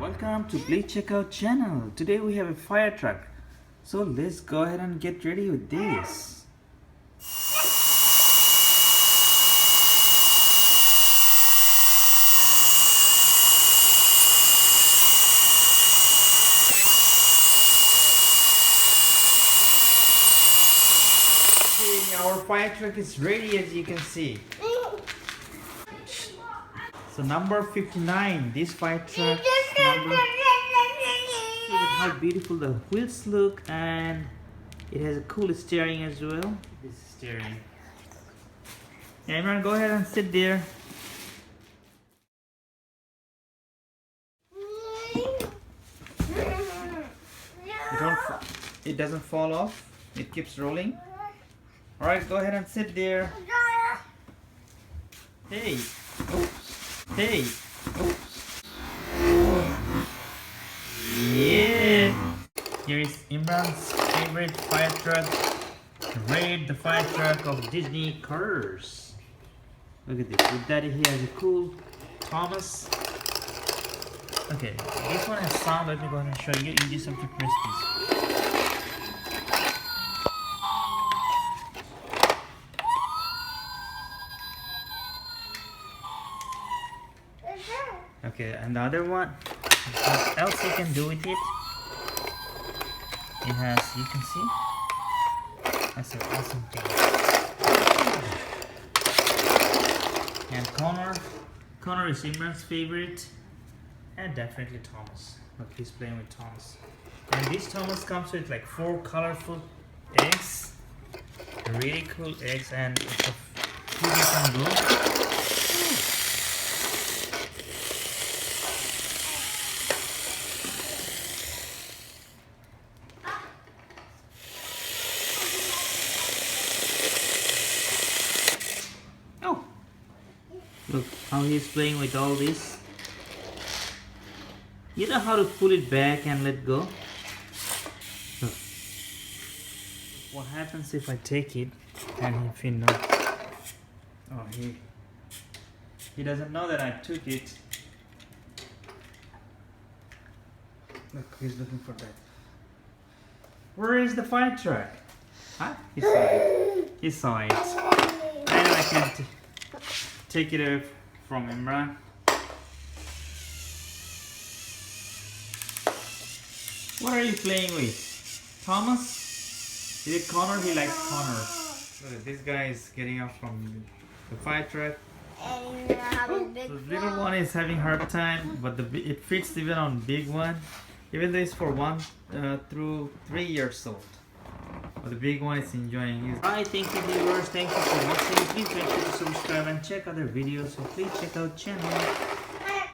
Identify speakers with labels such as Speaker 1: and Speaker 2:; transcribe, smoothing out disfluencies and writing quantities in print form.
Speaker 1: Welcome to PleaseCheckout channel. Today we have a fire truck. So let's go ahead and get ready with this. Okay, our fire truck is ready, as you can see. So number 59, this fire truck number. Look at how beautiful the wheels look, and it has a cool steering as well. This is steering. Yeah, Imran, go ahead and sit there. It doesn't fall off. It keeps rolling. All right, go ahead and sit there. Hey. Oops. Hey. Oops. Yeah. Here is Imran's favorite fire truck. Raid the fire truck of Disney cars. Look at this. With Daddy, he has a cool Thomas. Okay, this one has sound. Let me go ahead and show you. You just have to press this. Okay, and the other one, what else you can do with it? It has, you can see, that's an awesome thing. And Connor is Imran's favorite, and definitely Thomas. Look, he's playing with Thomas. And this Thomas comes with like 4 colorful eggs, really cool eggs, and it's a 2 different blue. Look how he's playing with all this. You know how to pull it back and let go? Look. What happens if I take it and if he knows? Oh, he doesn't know that I took it. Look, he's looking for that. Where is the fire truck? Huh? He saw it. He saw it. And I can take it off from Imran. What are you playing with? Thomas? Is it Connor? He likes Connor. Look at this guy is getting up from the fire truck. The little one is having a hard time, but it fits even on big one. Even though it's for 1 through 3 years old. But the big one is enjoying it. Alright, thank you viewers. Thank you for watching. Please make sure to subscribe and check other videos. So please check out channel.